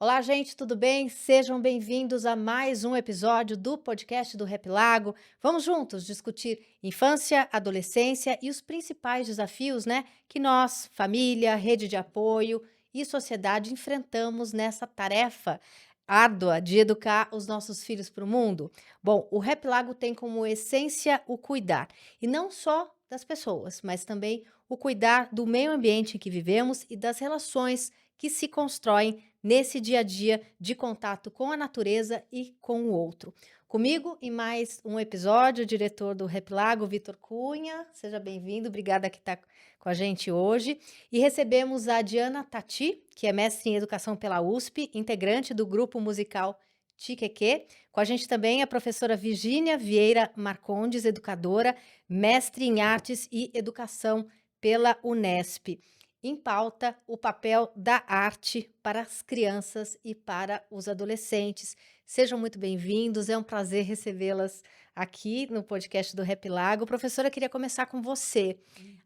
Olá, gente, tudo bem? Sejam bem-vindos a mais um episódio do podcast do Rap Lago. Vamos juntos discutir infância, adolescência e os principais desafios, né, que nós, família, rede de apoio e sociedade enfrentamos nessa tarefa árdua de educar os nossos filhos para o mundo. Bom, o Rap Lago tem como essência o cuidar, e não só das pessoas, mas também o cuidar do meio ambiente em que vivemos e das relações que se constroem nesse dia a dia de contato com a natureza e com o outro. Comigo, em mais um episódio, o diretor do Rap Lago, Vitor Cunha. Seja bem-vindo, obrigada que está com a gente hoje. E recebemos a Diana Tati, que é mestre em Educação pela USP, integrante do grupo musical Tiqueque. Com a gente também a professora Virgínia Vieira Marcondes, educadora, mestre em Artes e Educação pela Unesp. Em pauta, o papel da arte para as crianças e para os adolescentes. Sejam muito bem-vindos, é um prazer recebê-las aqui no podcast do Rap Lago. Professora, eu queria começar com você.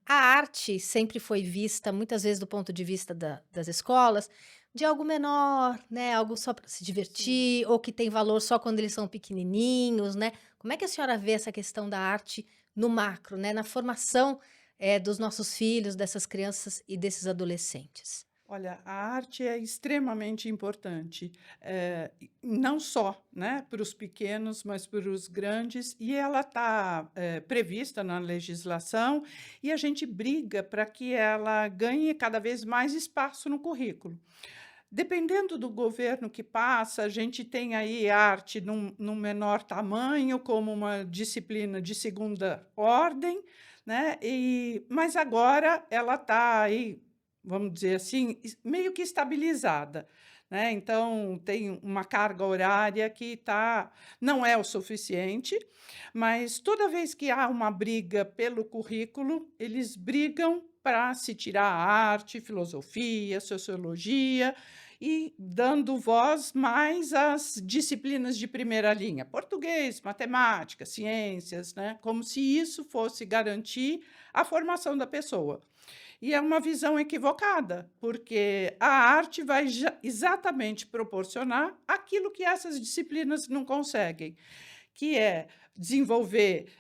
A arte sempre foi vista, muitas vezes do ponto de vista das escolas, de algo menor, né? Algo só para se Sim. divertir, ou que tem valor só quando eles são pequenininhos, né? Como é que a senhora vê essa questão da arte no macro, né? Na formação dos nossos filhos, dessas crianças e desses adolescentes? Olha, a arte é extremamente importante, não só, né, para os pequenos, mas para os grandes, e ela está, prevista na legislação, e a gente briga para que ela ganhe cada vez mais espaço no currículo. Dependendo do governo que passa, a gente tem aí arte num menor tamanho, como uma disciplina de segunda ordem, né, mas agora ela está aí, vamos dizer assim, meio que estabilizada, né, então tem uma carga horária que não é o suficiente, mas toda vez que há uma briga pelo currículo, eles brigam para se tirar a arte, filosofia, sociologia, e dando voz mais às disciplinas de primeira linha, português, matemática, ciências, né, como se isso fosse garantir a formação da pessoa. E é uma visão equivocada, porque a arte vai exatamente proporcionar aquilo que essas disciplinas não conseguem, que é desenvolver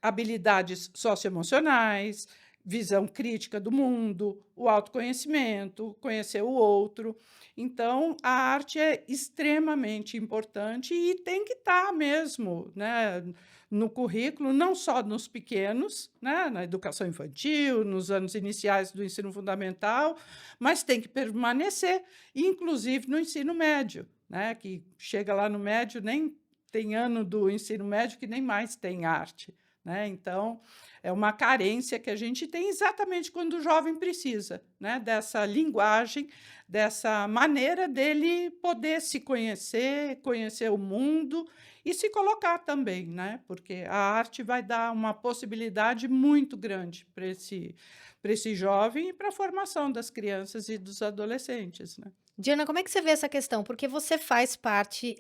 habilidades socioemocionais, visão crítica do mundo, o autoconhecimento, conhecer o outro. Então, a arte é extremamente importante e tem que estar mesmo, né, no currículo, não só nos pequenos, né, na educação infantil, nos anos iniciais do ensino fundamental, mas tem que permanecer, inclusive no ensino médio, né, que chega lá no médio, nem tem ano do ensino médio que nem mais tem arte, né? Então, é uma carência que a gente tem exatamente quando o jovem precisa, né, dessa linguagem, dessa maneira dele poder se conhecer, conhecer o mundo e se colocar também, né, porque a arte vai dar uma possibilidade muito grande para esse jovem e para a formação das crianças e dos adolescentes, né. Diana, como é que você vê essa questão? Porque você faz parte,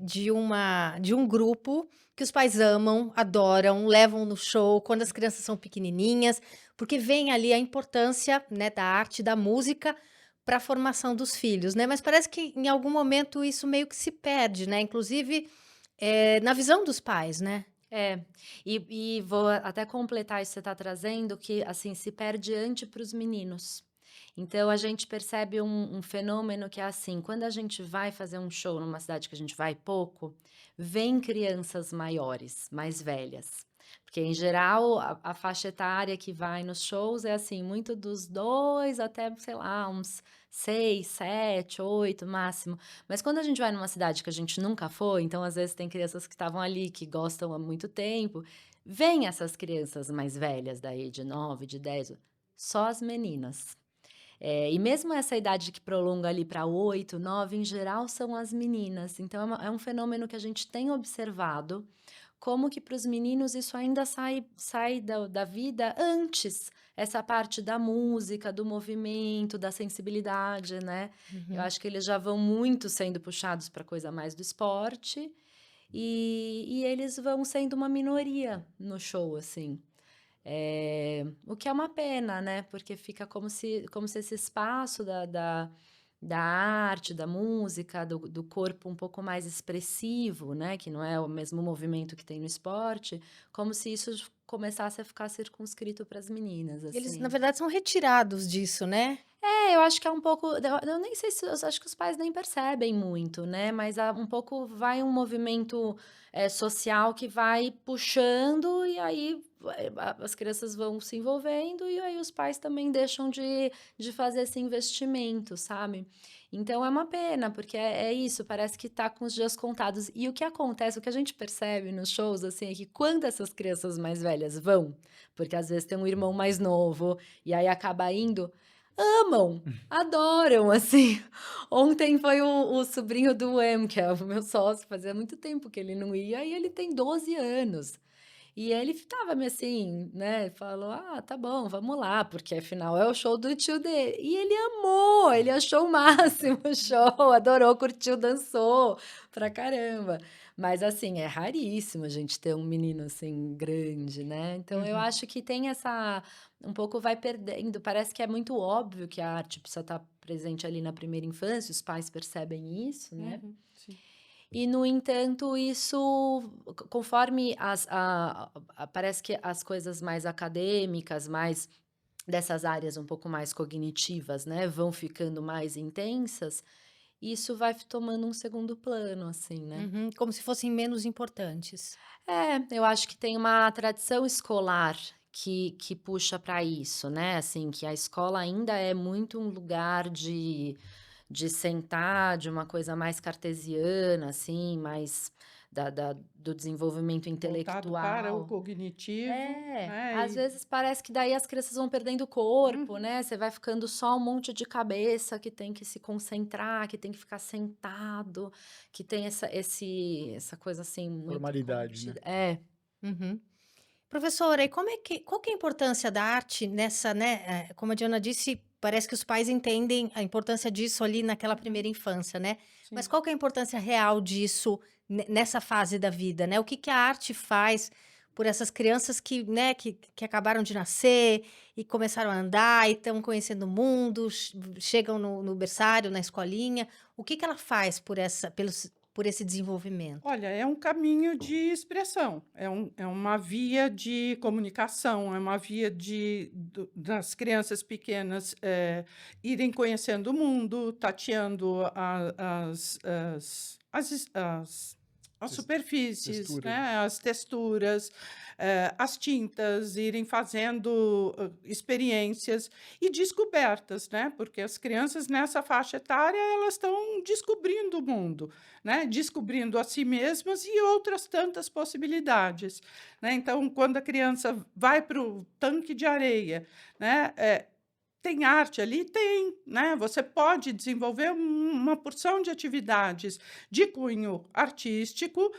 de um grupo que os pais amam, adoram, levam no show quando as crianças são pequenininhas, porque vem ali a importância, né, da arte, da música para a formação dos filhos, né, mas parece que em algum momento isso meio que se perde, né, inclusive, na visão dos pais, né? É, e vou até completar isso que você está trazendo, que assim, se perde antes para os meninos. Então a gente percebe um fenômeno que é assim, quando a gente vai fazer um show numa cidade que a gente vai pouco, vem crianças maiores, mais velhas. Porque em geral a faixa etária que vai nos shows é assim, muito dos 2 até, sei lá, uns 6, 7, 8 máximo. Mas quando a gente vai numa cidade que a gente nunca foi, então às vezes tem crianças que estavam ali, que gostam há muito tempo, vêm essas crianças mais velhas daí de 9, de 10, só as meninas. E mesmo essa idade que prolonga ali para 8, 9, em geral são as meninas. Então é um fenômeno que a gente tem observado, como que para os meninos isso ainda sai da vida antes, essa parte da música, do movimento, da sensibilidade, né. Eu Uhum. acho que eles já vão muito sendo puxados para coisa mais do esporte, e eles vão sendo uma minoria no show, assim. O que é uma pena, né, porque fica como se esse espaço da arte, da música, do corpo um pouco mais expressivo, né, que não é o mesmo movimento que tem no esporte, como se isso começasse a ficar circunscrito para as meninas, Eles, na assim. verdade, são retirados disso, né? É, eu acho que é um pouco, eu nem sei se, eu acho que os pais nem percebem muito, né, mas um pouco vai um movimento, social que vai puxando e aí as crianças vão se envolvendo e aí os pais também deixam de fazer esse investimento, sabe. Então é uma pena, porque é isso, parece que tá com os dias contados. E o que acontece, o que a gente percebe nos shows, assim, é que quando essas crianças mais velhas vão, porque às vezes tem um irmão mais novo, e aí acaba indo, amam, adoram, assim. Ontem foi o sobrinho do Em, que é o meu sócio, fazia muito tempo que ele não ia, e ele tem 12 anos. E ele ficava me assim, né, falou: "Ah, tá bom, vamos lá, porque afinal é o show do tio dele". E ele amou, ele achou o máximo o show, adorou, curtiu, dançou pra caramba. Mas assim, é raríssimo a gente ter um menino assim grande, né. Então eu Uhum. acho que tem essa, um pouco vai perdendo, parece que é muito óbvio que a arte precisa estar presente ali na primeira infância, os pais percebem isso, né. Uhum. Sim. E, no entanto, isso, conforme parece que as coisas mais acadêmicas, mais dessas áreas um pouco mais cognitivas, né, vão ficando mais intensas, isso vai tomando um segundo plano, assim, né. Uhum, como se fossem menos importantes. É, eu acho que tem uma tradição escolar que puxa para isso, né, assim, que a escola ainda é muito um lugar de sentar, de uma coisa mais cartesiana, assim, mais do desenvolvimento Voltado para o intelectual. cognitivo, É, né? às E, vezes parece que daí as crianças vão perdendo o corpo, uhum. né, você vai ficando só um monte de cabeça que tem que se concentrar, que tem que ficar sentado, que tem essa coisa, assim, muito Formalidade, né. contida. É. Uhum. Professora, e qual que é a importância da arte nessa, né, como a Diana disse, parece que os pais entendem a importância disso ali naquela Uhum. primeira infância, né. Mas Sim. qual que é a importância real disso nessa fase da vida, né? O que que a arte faz por essas crianças que, né, que acabaram de nascer e começaram a andar e estão conhecendo o mundo, chegam no berçário, na escolinha. O que que ela faz por esse desenvolvimento? Olha, é um caminho de expressão, é uma via de comunicação, é uma via das crianças pequenas irem conhecendo o mundo, tateando as Tes superfícies, texturas. né, as texturas, as tintas, irem fazendo experiências e descobertas, né, porque as crianças nessa faixa etária elas estão descobrindo o mundo, né, descobrindo a si mesmas e outras tantas possibilidades, né. Então, quando a criança vai para o tanque de areia, né, tem arte ali? Tem, né. Você pode desenvolver uma porção de atividades de cunho artístico,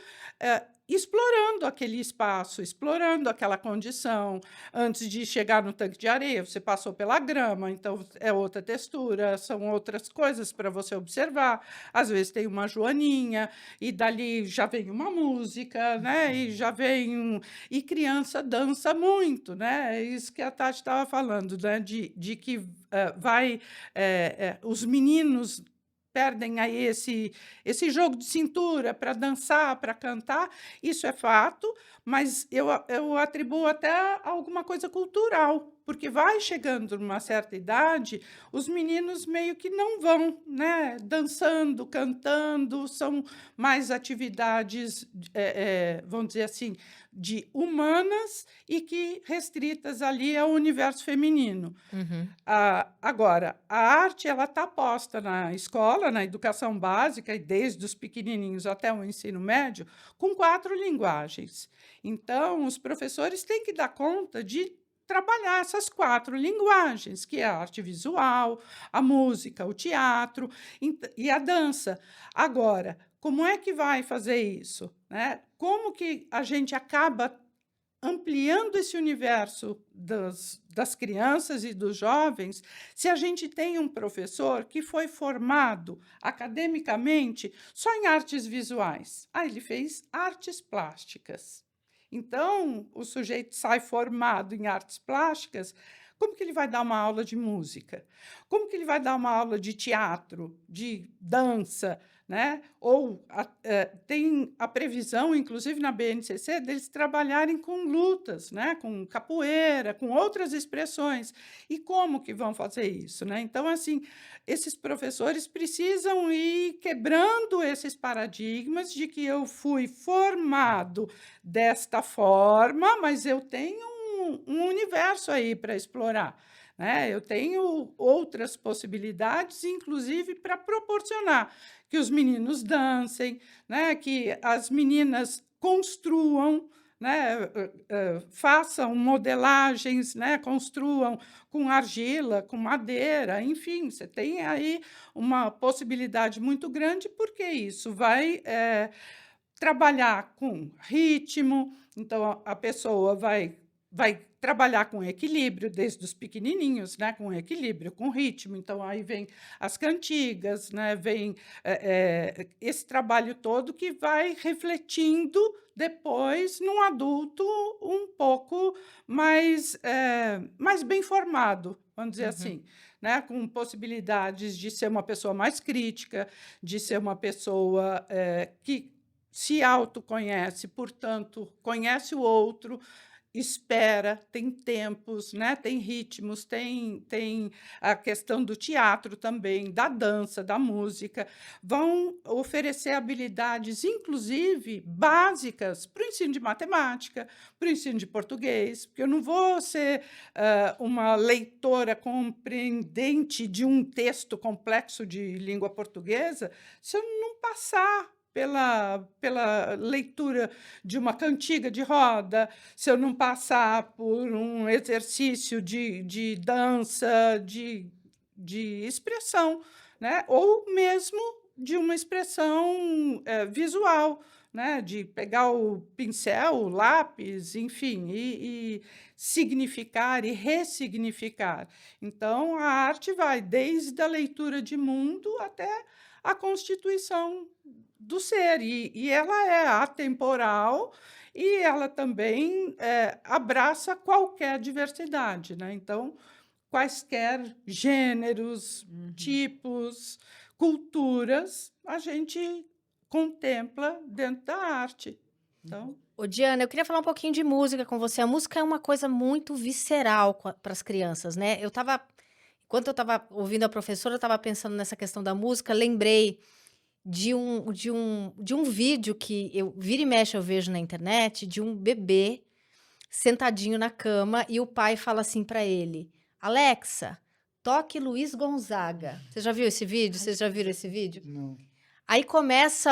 explorando aquele espaço, explorando aquela condição. Antes de chegar no tanque de areia, você passou pela grama, então é outra textura, são outras coisas para você observar. Às vezes tem uma joaninha, e dali já vem uma música, né, e já vem e criança dança muito, né, é isso que a Tati estava falando, né, de que, os meninos perdem aí esse jogo de cintura para dançar, para cantar, isso é fato, mas eu atribuo até a alguma coisa cultural, porque vai chegando numa certa idade, os meninos meio que não vão, né, dançando, cantando, são mais atividades, vamos dizer assim, de humanas e que restritas ali ao universo feminino. Uhum. Agora, a arte ela está posta na escola, na educação básica, e desde os pequenininhos até o ensino médio, com 4 linguagens. Então, os professores têm que dar conta de trabalhar essas 4 linguagens, que é a arte visual, a música, o teatro e a dança. Agora, como é que vai fazer isso, né? Como que a gente acaba ampliando esse universo das crianças e dos jovens, se a gente tem um professor que foi formado academicamente só em artes visuais? Ah, ele fez artes plásticas. Então, o sujeito sai formado em artes plásticas, como que ele vai dar uma aula de música? Como que ele vai dar uma aula de teatro, de dança, né? Ou tem a previsão, inclusive na BNCC, deles trabalharem com lutas, né? Com capoeira, com outras expressões. E como que vão fazer isso, né? Então, assim, esses professores precisam ir quebrando esses paradigmas de que eu fui formado desta forma, mas eu tenho um universo aí para explorar, né? Eu tenho outras possibilidades, inclusive para proporcionar que os meninos dancem, né? Que as meninas construam, né? Façam modelagens, né? Construam com argila, com madeira, enfim, você tem aí uma possibilidade muito grande, porque isso vai trabalhar com ritmo, então a pessoa vai trabalhar com equilíbrio desde os pequenininhos, né, com equilíbrio, com ritmo. Então aí vem as cantigas, né, vem esse trabalho todo que vai refletindo depois num adulto um pouco mais bem formado, vamos dizer assim, né, com possibilidades de ser uma pessoa mais crítica, de ser uma pessoa que se autoconhece, portanto, conhece o outro, espera, tem tempos, né? Tem ritmos, tem a questão do teatro também, da dança, da música. Vão oferecer habilidades, inclusive, básicas para o ensino de matemática, para o ensino de português, porque eu não vou ser uma leitora compreendente de um texto complexo de língua portuguesa se eu não passar pela leitura de uma cantiga de roda, se eu não passar por um exercício de dança, de expressão, né? Ou mesmo de uma expressão visual, né? De pegar o pincel, o lápis, enfim, e significar e ressignificar. Então, a arte vai desde a leitura de mundo até a constituição do ser, e ela é atemporal e ela também abraça qualquer diversidade, né? Então, quaisquer gêneros, tipos, culturas, a gente contempla dentro da arte. Então, Ô, Diana, eu queria falar um pouquinho de música com você. A música é uma coisa muito visceral para as crianças, né? Enquanto eu estava ouvindo a professora, eu estava pensando nessa questão da música, lembrei de um vídeo que eu vira e mexe eu vejo na internet, de um bebê sentadinho na cama e o pai fala assim para ele: Alexa, toque Luiz Gonzaga. Você já viu esse vídeo? Vocês já viram esse vídeo? Não. Aí começa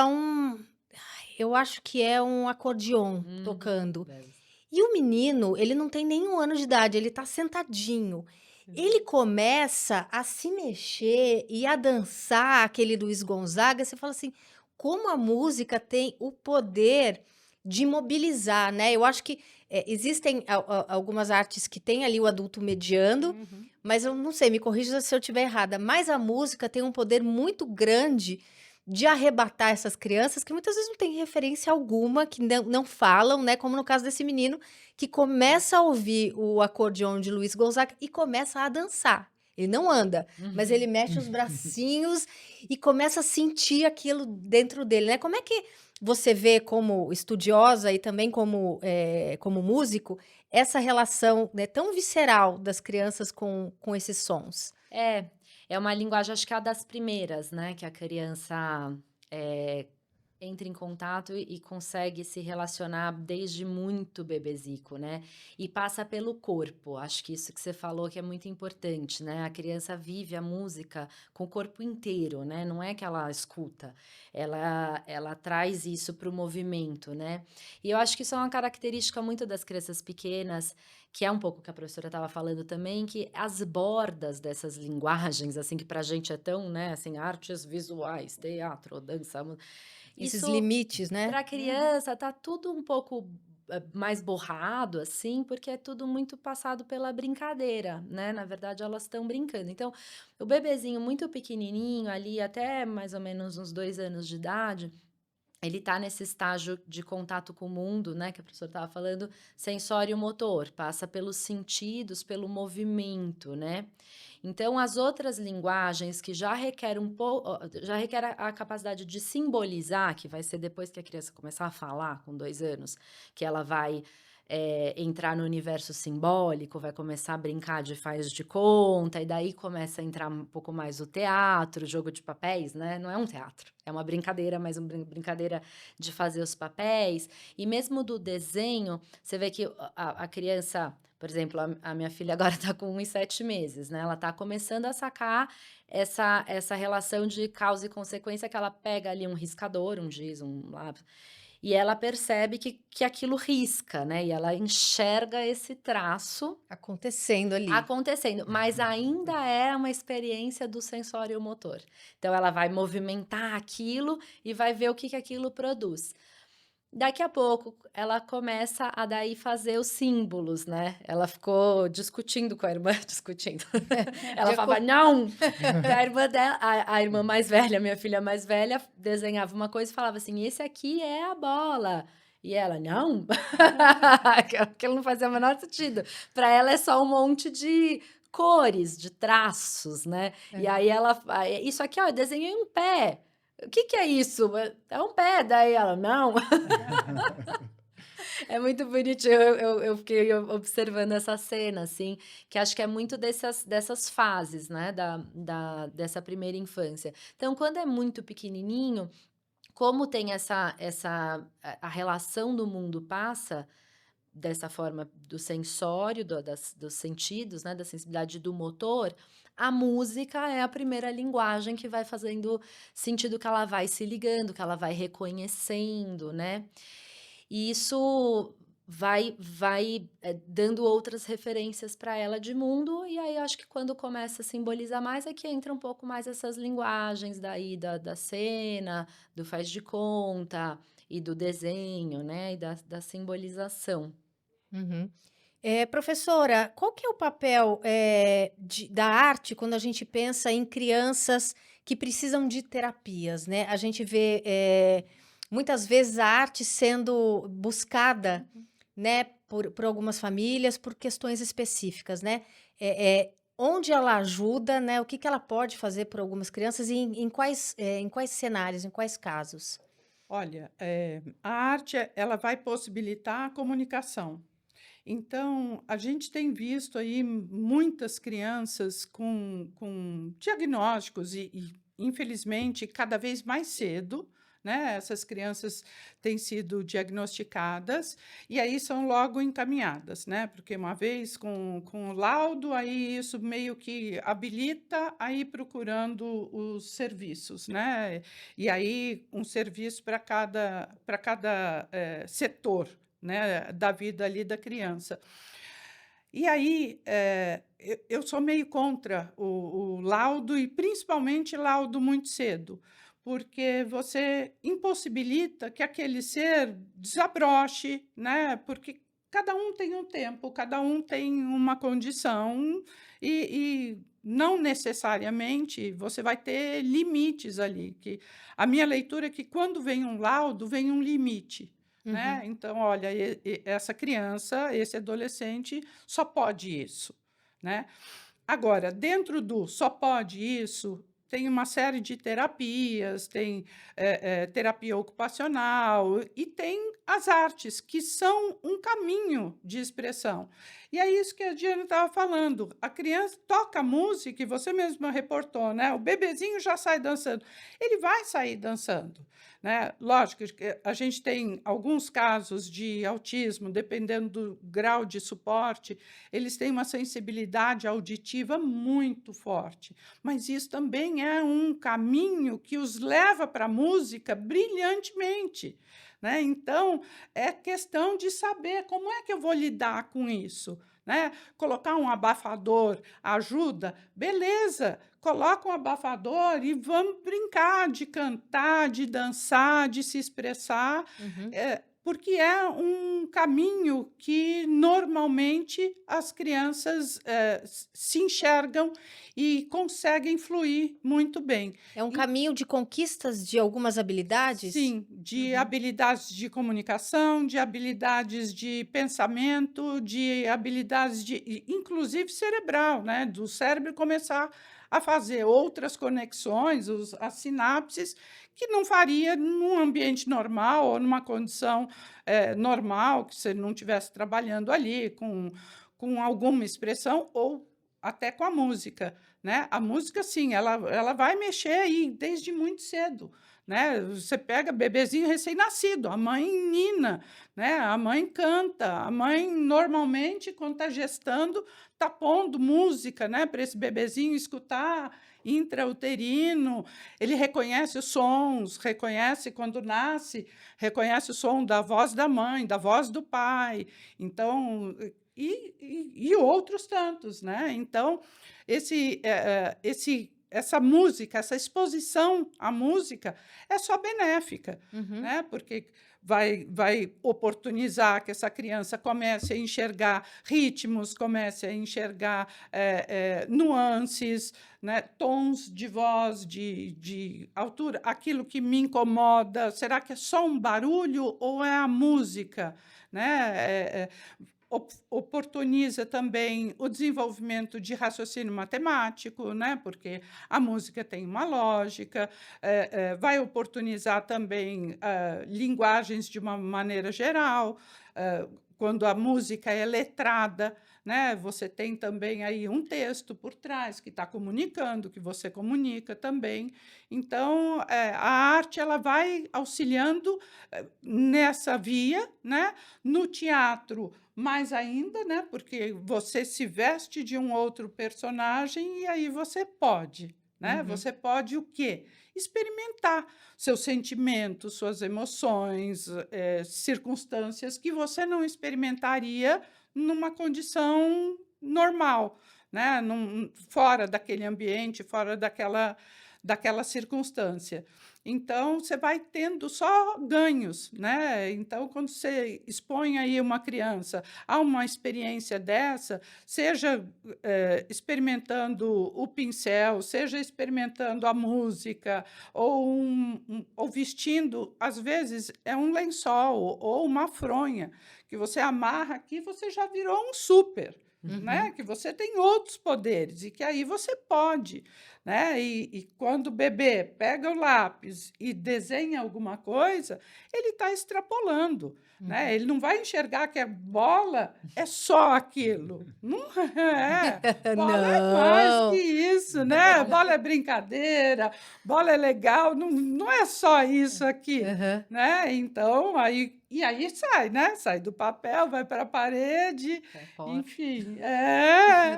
eu acho que é um acordeon tocando. Deve. E o menino, ele não tem nem 1 ano de idade, ele tá sentadinho. Ele começa a se mexer e a dançar aquele Luiz Gonzaga, você fala assim, como a música tem o poder de mobilizar, né? Eu acho que existem algumas artes que tem ali o adulto mediando, mas eu não sei, me corrija se eu estiver errada, mas a música tem um poder muito grande de arrebatar essas crianças que muitas vezes não têm referência alguma, que não falam, né? Como no caso desse menino, que começa a ouvir o acordeon de Luiz Gonzaga e começa a dançar. Ele não anda, mas ele mexe os bracinhos e começa a sentir aquilo dentro dele, né? Como é que você vê, como estudiosa e também como músico, essa relação, né, tão visceral das crianças com esses sons? É uma linguagem, acho que é a das primeiras, né, que a criança entra em contato e consegue se relacionar desde muito bebezico, né? E passa pelo corpo. Acho que isso que você falou que é muito importante, né? A criança vive a música com o corpo inteiro, né? Não é que ela escuta, ela traz isso para o movimento, né? E eu acho que isso é uma característica muito das crianças pequenas, que é um pouco o que a professora estava falando também, que as bordas dessas linguagens, assim, que pra gente é tão, né, assim, artes visuais, teatro, dança, Esses isso limites, né? para criança tá tudo um pouco mais borrado, assim, porque é tudo muito passado pela brincadeira, né? Na verdade, elas estão brincando. Então, o bebezinho muito pequenininho ali, até mais ou menos uns 2 anos de idade, ele está nesse estágio de contato com o mundo, né, que a professora estava falando, sensório-motor, passa pelos sentidos, pelo movimento, né? Então, as outras linguagens que já requer já requer a capacidade de simbolizar, que vai ser depois que a criança começar a falar, com 2 anos, que ela vai entrar no universo simbólico, vai começar a brincar de faz de conta, e daí começa a entrar um pouco mais o teatro, o jogo de papéis, né? Não é um teatro, é uma brincadeira, mas uma brincadeira de fazer os papéis. E mesmo do desenho, você vê que a criança, por exemplo, a minha filha agora está com 1 e 7 meses, né? Ela está começando a sacar essa relação de causa e consequência, que ela pega ali um riscador, um giz, um lápis, e ela percebe que aquilo risca, né? E ela enxerga esse traço Acontecendo ali. acontecendo, mas ainda é uma experiência do sensório motor. Então ela vai movimentar aquilo e vai ver o que aquilo produz. Daqui a pouco ela começa a daí fazer os símbolos, né? Ela ficou discutindo com a irmã, discutindo. Ela De falava acordo. não. A irmã dela, a irmã mais velha, minha filha mais velha, desenhava uma coisa e falava assim: esse aqui é a bola. E ela, não, aquilo não fazia o menor sentido. Para ela é só um monte de cores, de traços, né? E É. aí ela, isso aqui, ó, eu desenhei um pé. O que é isso? É um pé. Daí ela, não. É muito bonitinho. Eu fiquei observando essa cena, assim, que acho que é muito dessas fases, né, dessa primeira infância. Então, quando é muito pequenininho, como tem a relação do mundo passa dessa forma do sensório, dos sentidos, né, da sensibilidade do motor, a música é a primeira linguagem que vai fazendo sentido, que ela vai se ligando, que ela vai reconhecendo, né? E isso vai dando outras referências para ela de mundo, e aí acho que quando começa a simbolizar mais é que entra um pouco mais essas linguagens daí da cena, do faz de conta e do desenho, né, e da simbolização. Uhum. Professora, qual que é o papel, da arte quando a gente pensa em crianças que precisam de terapias, né? A gente vê, muitas vezes a arte sendo buscada, né, por algumas famílias, por questões específicas, né? Onde ela ajuda, né? O que que ela pode fazer por algumas crianças e em quais cenários, em quais casos? Olha, a arte, ela vai possibilitar a comunicação. Então, a gente tem visto aí muitas crianças com diagnósticos e, infelizmente, cada vez mais cedo, né? Essas crianças têm sido diagnosticadas e aí são logo encaminhadas, né? Porque uma vez com o laudo, aí isso meio que habilita a ir procurando os serviços, né? E aí um serviço para cada setor, né, da vida ali da criança. E aí, eu sou meio contra o laudo e principalmente laudo muito cedo, porque você impossibilita que aquele ser desabroche, né? Porque cada um tem um tempo, cada um tem uma condição e não necessariamente você vai ter limites ali. Que a minha leitura é que quando vem um laudo, vem um limite. Né? Uhum. Então, olha, essa criança, esse adolescente só pode isso, né? Agora, dentro do só pode isso, tem uma série de terapias, tem terapia ocupacional e tem as artes, que são um caminho de expressão. E é isso que a Diana estava falando. A criança toca música, e você mesma reportou, né? O bebezinho já sai dançando. Ele vai sair dançando. Né? Lógico que a gente tem alguns casos de autismo, dependendo do grau de suporte, eles têm uma sensibilidade auditiva muito forte, mas isso também é um caminho que os leva para a música brilhantemente. Né? Então, é questão de saber como é que eu vou lidar com isso. Né? Colocar um abafador ajuda? Beleza, coloca um abafador e vamos brincar de cantar, de dançar, de se expressar. Uhum. porque é um caminho que normalmente as crianças se enxergam e conseguem fluir muito bem. É um E, caminho de conquistas de algumas habilidades? sim, de Uhum. habilidades de comunicação, de habilidades de pensamento, de habilidades inclusive cerebral, né? Do cérebro começar a fazer outras conexões, as sinapses, que não faria num ambiente normal ou numa condição normal, que você não estivesse trabalhando ali com alguma expressão ou até com a música, né? A música, sim, ela vai mexer aí desde muito cedo, né? Você pega bebezinho recém-nascido, a mãe nina, né? A mãe canta, a mãe normalmente, quando está gestando, está pondo música, né? Para esse bebezinho escutar intrauterino, ele reconhece os sons, reconhece quando nasce, reconhece o som da voz da mãe, da voz do pai, então e outros tantos, né? Então essa música, essa exposição à música é só benéfica, Uhum. né? Porque vai oportunizar que essa criança comece a enxergar ritmos, comece a enxergar nuances, né? Tons de voz, de altura, aquilo que me incomoda, será que é só um barulho ou é a música? Né? Oportuniza também o desenvolvimento de raciocínio matemático, né? Porque a música tem uma lógica, vai oportunizar também linguagens de uma maneira geral, quando a música é letrada, né? Você tem também aí um texto por trás que está comunicando, que você comunica também. Então, a arte ela vai auxiliando nessa via, né? No teatro, mais ainda, né? Porque você se veste de um outro personagem e aí você pode, né? Uhum. Você pode o quê? Experimentar seus sentimentos, suas emoções, circunstâncias que você não experimentaria numa condição normal, né? Fora daquele ambiente, fora daquela circunstância. Então, você vai tendo só ganhos, né? Então, quando você expõe aí uma criança a uma experiência dessa, seja experimentando o pincel, seja experimentando a música, ou vestindo, às vezes, é um lençol ou uma fronha, que você amarra aqui, você já virou um super. Né? Uhum. Que você tem outros poderes e que aí você pode, né? E quando o bebê pega o lápis e desenha alguma coisa, ele está extrapolando, né? Uhum. Ele não vai enxergar que a bola é só aquilo. Não é. Bola é mais que Não. isso, né? Bola é brincadeira, bola é legal, não é só isso aqui, Aham. né? Então, aí sai, né? Sai do papel, vai para a parede, Sai fora. enfim.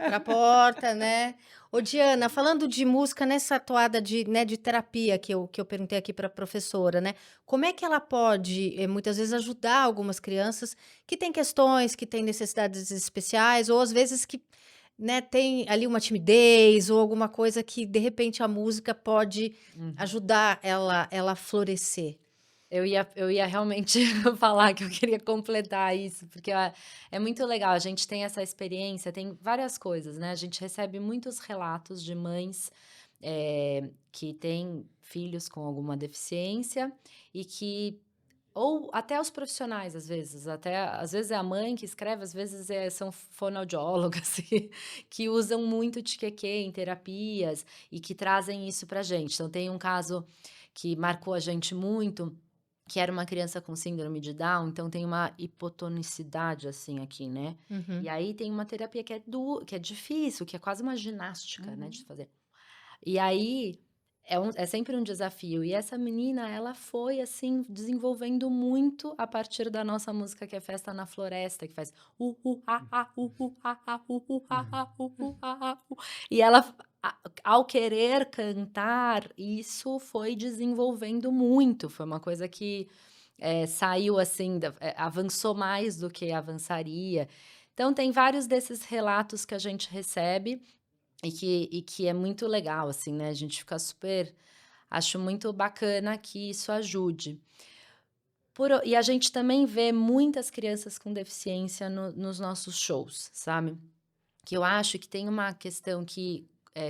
Pra porta, né. Ô Diana, falando de música nessa toada de, né, de terapia que eu perguntei aqui para a professora, né, como é que ela pode, muitas vezes ajudar algumas crianças que têm questões, que têm necessidades especiais ou às vezes que, né, tem ali uma timidez ou alguma coisa que de repente a música pode Uhum. ajudar ela a florescer? Eu ia realmente falar que eu queria completar isso, porque é muito legal. A gente tem essa experiência, tem várias coisas, né? A gente recebe muitos relatos de mães que têm filhos com alguma deficiência e que ou até os profissionais, às vezes é a mãe que escreve, às vezes são fonoaudiólogas que usam muito tiquequê em terapias e que trazem isso pra gente. Então tem um caso que marcou a gente muito, que era uma criança com síndrome de Down, então tem uma hipotonicidade, assim, aqui, né. E Uhum. aí tem uma terapia que é difícil, que é quase uma ginástica, né, de Uhum. fazer. E aí, é sempre um desafio. E essa menina, ela foi, assim, desenvolvendo muito a partir da nossa música, que é Festa na Floresta, que faz ah, ah, ah, ah, ah, ah, ah, ah. E ela, ao querer cantar, isso foi desenvolvendo muito. Foi uma coisa que saiu assim, avançou mais do que avançaria. Então, tem vários desses relatos que a gente recebe e que é muito legal, assim, né, a gente fica super acho muito bacana que isso ajude. E a gente também vê muitas crianças com deficiência nos nossos shows, sabe? Que eu acho que tem uma questão que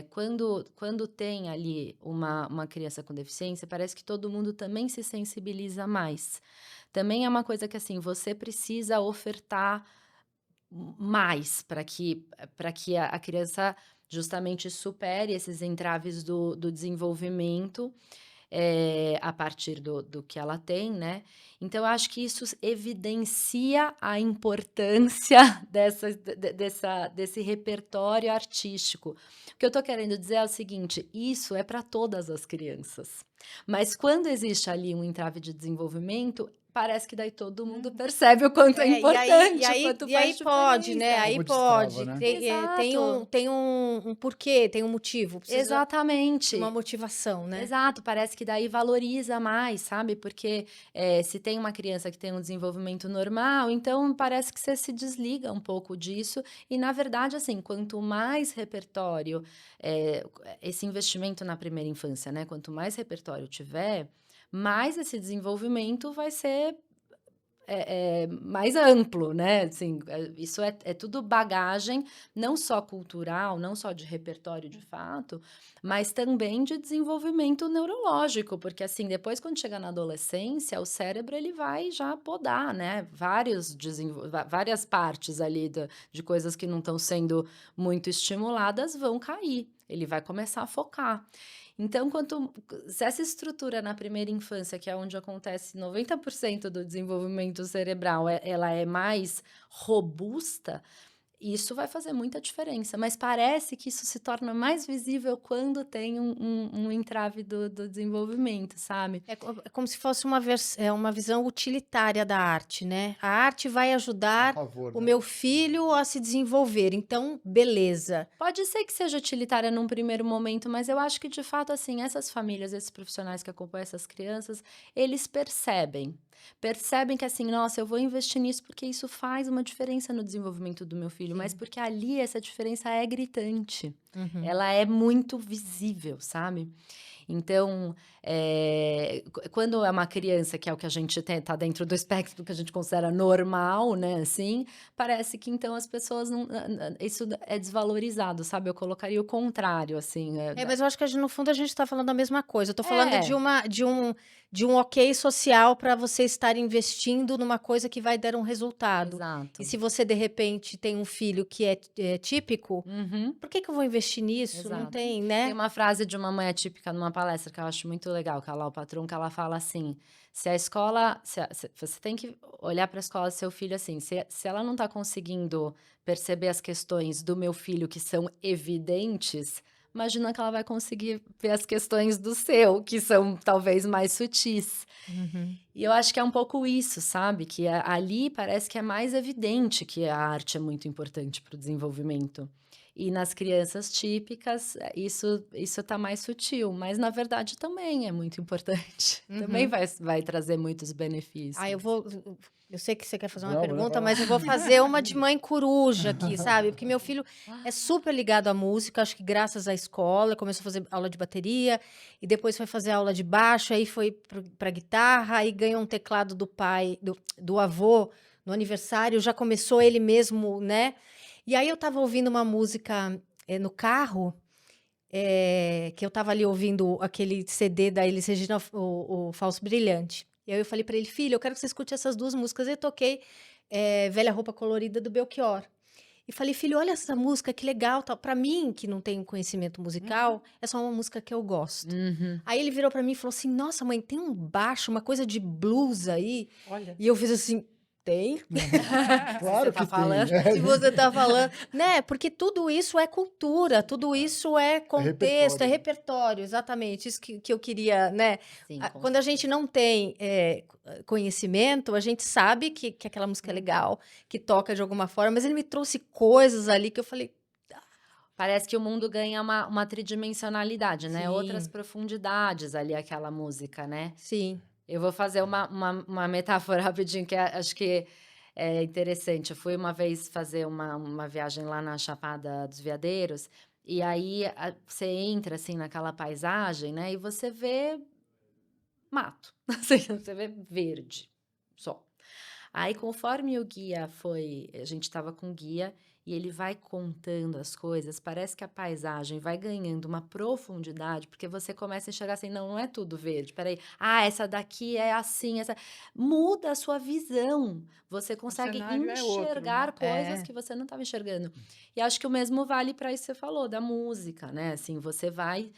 quando tem ali uma criança com deficiência, parece que todo mundo também se sensibiliza mais. Também é uma coisa que assim, você precisa ofertar mais para que a criança justamente supere esses entraves do desenvolvimento a partir do que ela tem, né. Então eu acho que isso evidencia a importância desse repertório artístico. O que eu estou querendo dizer é o seguinte, isso é para todas as crianças, mas quando existe ali um entrave de desenvolvimento, parece que daí todo mundo percebe o quanto é É, e aí, e importante, o aí, quanto e aí faz pode, né? diferença. Aí Algo destrava, pode. né? Exato, Tem um porquê, tem um motivo. Precisa de uma exatamente. motivação, né? Exato, parece que daí valoriza mais, sabe, porque, se tem uma criança que tem um desenvolvimento normal, então parece que você se desliga um pouco disso e, na verdade, assim, quanto mais repertório, esse investimento na primeira infância, né, quanto mais repertório tiver, mais esse desenvolvimento vai ser mais amplo, né, assim, isso é tudo bagagem, não só cultural, não só de repertório de fato, mas também de desenvolvimento neurológico, porque, assim, depois quando chega na adolescência, o cérebro ele vai já podar, né, várias partes ali de coisas que não estão sendo muito estimuladas vão cair, ele vai começar a focar. Então, se essa estrutura na primeira infância, que é onde acontece 90% do desenvolvimento cerebral, ela é mais robusta, isso vai fazer muita diferença. Mas parece que isso se torna mais visível quando tem um entrave do desenvolvimento, sabe? É como se fosse uma visão utilitária da arte, né? A arte vai A ajudar favor, o né? meu filho a se desenvolver. Então, beleza. Pode ser que seja utilitária num primeiro momento, mas eu acho que de fato, assim, essas famílias, esses profissionais que acompanham essas crianças, eles percebem que assim, nossa, eu vou investir nisso porque isso faz uma diferença no desenvolvimento do meu filho, mas Sim. porque ali essa diferença é gritante, Uhum. ela é muito visível, sabe? Então, quando é uma criança, que é o que a gente tá dentro do espectro do que a gente considera normal, né, assim, parece que então as pessoas não, isso é desvalorizado, sabe? Eu colocaria o contrário, assim. Mas eu acho que no fundo a gente está falando a mesma coisa. Eu tô falando É, de um ok social para você estar investindo numa coisa que vai dar um resultado. E exato. se você, de repente, tem um filho que é típico, Uhum, por que eu vou investir nisso? Não exato. tem, Tem né? uma frase de uma mãe atípica numa palestra que eu acho muito legal, que é a Lau Patron, que ela fala assim: se a escola, você tem que olhar para a escola do seu filho assim, se ela não está conseguindo perceber as questões do meu filho que são evidentes, imagina que ela vai conseguir ver as questões do seu, que são talvez mais sutis. Uhum. E eu acho que é um pouco isso, sabe? Que ali parece que é mais evidente que a arte é muito importante para o desenvolvimento. E nas crianças típicas, isso tá mais sutil, mas na verdade também é muito importante. Também Uhum. vai trazer muitos benefícios. Eu sei que você quer fazer uma Não, pergunta, vai lá. mas eu vou fazer uma de mãe coruja aqui, sabe? Porque meu filho é super ligado à música, acho que graças à escola, começou a fazer aula de bateria, e depois foi fazer aula de baixo, aí foi pra guitarra, aí ganhou um teclado do pai, do avô, no aniversário, já começou ele mesmo, né? E aí eu tava ouvindo uma música no carro, que eu tava ali ouvindo aquele CD da Elis Regina, o Falso Brilhante. E aí eu falei pra ele, filho, eu quero que você escute essas duas músicas. E eu toquei Velha Roupa Colorida do Belchior. E falei, filho, olha essa música, que legal. Tal. Pra mim, que não tenho conhecimento musical, é só uma música que eu gosto. Uhum. Aí ele virou pra mim e falou assim, nossa, mãe, tem um baixo, uma coisa de blues aí. Olha. E eu fiz assim, tem? Claro tá que falando. tem. Se você tá falando, né? Porque tudo isso é cultura, tudo isso é contexto, é repertório, né? repertório, exatamente. Isso que eu queria, né? Sim, com Quando a gente certeza. não tem conhecimento, a gente sabe que aquela música é legal, que toca de alguma forma, mas ele me trouxe coisas ali que eu falei, Parece que o mundo ganha uma tridimensionalidade, né? Outras sim, profundidades ali, aquela música, né? sim. Eu vou fazer uma metáfora rapidinho, que acho que é interessante. Eu fui uma vez fazer uma viagem lá na Chapada dos Veadeiros, e aí você entra assim naquela paisagem, né? E você vê mato, assim, você vê verde. só. Aí, conforme o guia foi a gente estava com o guia e ele vai contando as coisas, parece que a paisagem vai ganhando uma profundidade, porque você começa a enxergar assim: "Não, não é tudo verde, espera aí, essa daqui é assim, essa", muda a sua visão, você O consegue cenário é outro, enxergar né? coisas É, que você não estava enxergando. E acho que o mesmo vale para isso que você falou, da música, né, assim, você vai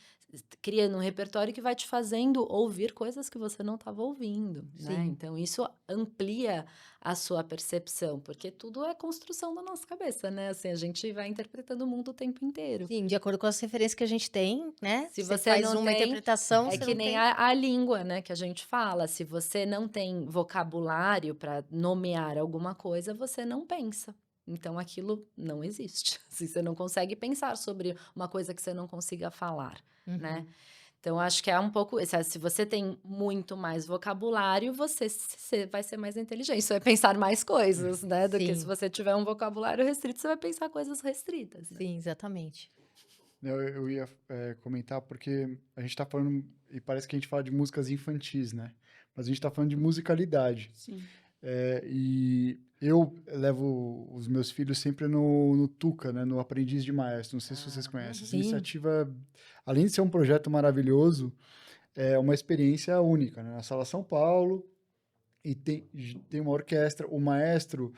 criando um repertório que vai te fazendo ouvir coisas que você não estava ouvindo, né, sim. então isso amplia a sua percepção, porque tudo é construção da nossa cabeça, né, assim, a gente vai interpretando o mundo o tempo inteiro. Sim, de acordo com as referências que a gente tem, né, Se você você faz não uma tem interpretação, é você que não nem tem a língua, né, que a gente fala, se você não tem vocabulário para nomear alguma coisa, você não pensa. Então aquilo não existe, se você não consegue pensar sobre uma coisa que você não consiga falar, né. uhum. Então acho que é um pouco se você tem muito mais vocabulário, você vai ser mais inteligente, você vai pensar mais coisas, né, do que se Sim, você tiver um vocabulário restrito, você vai pensar coisas restritas, né. sim, exatamente. Eu ia comentar porque a gente está falando, e parece que a gente fala de músicas infantis, né? Mas a gente está falando de musicalidade. Sim. E eu levo os meus filhos sempre no Tuca, né? No Aprendiz de Maestro. Não sei se vocês Ah, conhecem. Essa uhum. Sim, iniciativa, além de ser um projeto maravilhoso, é uma experiência única, né? Na Sala São Paulo, e tem uma orquestra. O maestro,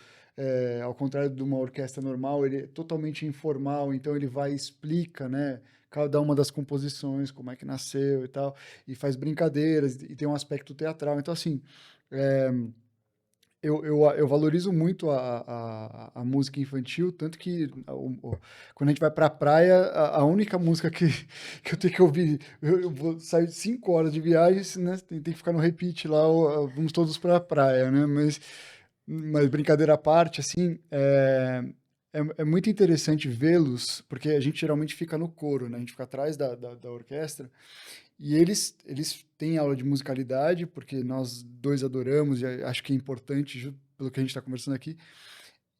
ao contrário de uma orquestra normal, ele é totalmente informal, então ele vai e explica, né, cada uma das composições, como é que nasceu e tal, e faz brincadeiras, e tem um aspecto teatral. Então, assim, é, eu valorizo muito a música infantil, tanto que quando a gente vai pra praia, a única música que eu tenho que ouvir, eu vou sair 5 horas de viagem, né? Tem que ficar no repeat lá, vamos todos pra praia, né? Mas brincadeira à parte, assim, é muito interessante vê-los, porque a gente geralmente fica no coro, né? A gente fica atrás da orquestra, e eles têm aula de musicalidade, porque nós dois adoramos, e acho que é importante, pelo que a gente está conversando aqui.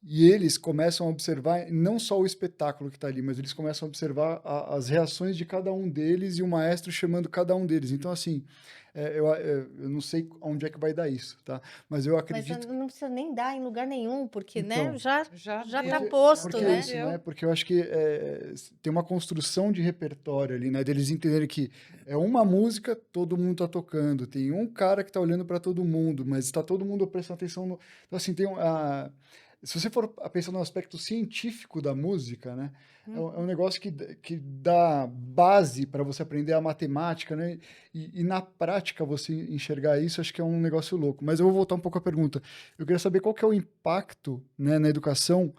E eles começam a observar não só o espetáculo que está ali, mas eles começam a observar as reações de cada um deles e o maestro chamando cada um deles. Então, assim, eu não sei onde é que vai dar isso, tá? Mas eu mas acredito. não precisa nem dar em lugar nenhum, porque, né, Então, Já já tá deu, posto, porque é já né? isso, né? deu. Porque eu acho que tem uma construção de repertório ali, né? Deles entenderem que é uma música, todo mundo tá tocando. Tem um cara que tá olhando para todo mundo, mas está todo mundo prestando atenção no. Então, assim, se você for a pensar no aspecto científico da música, né? É um Uhum. negócio que dá base para você aprender a matemática, né? E na prática você enxergar isso, acho que é um negócio louco. Mas eu vou voltar um pouco à pergunta. Eu queria saber qual que é o impacto, né, na educação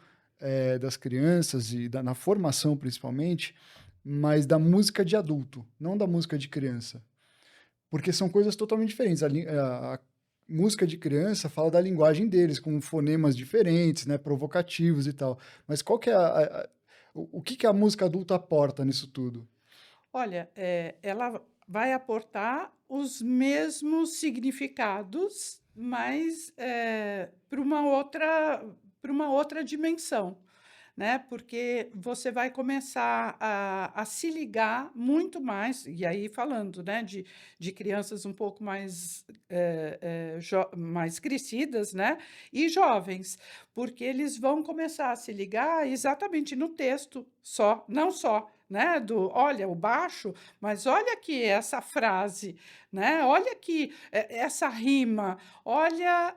das crianças e na formação principalmente, mas da música de adulto, não da música de criança. Porque são coisas totalmente diferentes. A música de criança fala da linguagem deles, com fonemas diferentes, né, provocativos e tal. Mas qual que é o que que a música adulta aporta nisso tudo? Olha, ela vai aportar os mesmos significados, mas para uma outra dimensão, né? Porque você vai começar a se ligar muito mais, e aí falando, né, de crianças um pouco mais, mais crescidas, né, e jovens, porque eles vão começar a se ligar exatamente no texto só, não só, né, do olha o baixo, mas olha aqui essa frase, né? Olha aqui essa rima, olha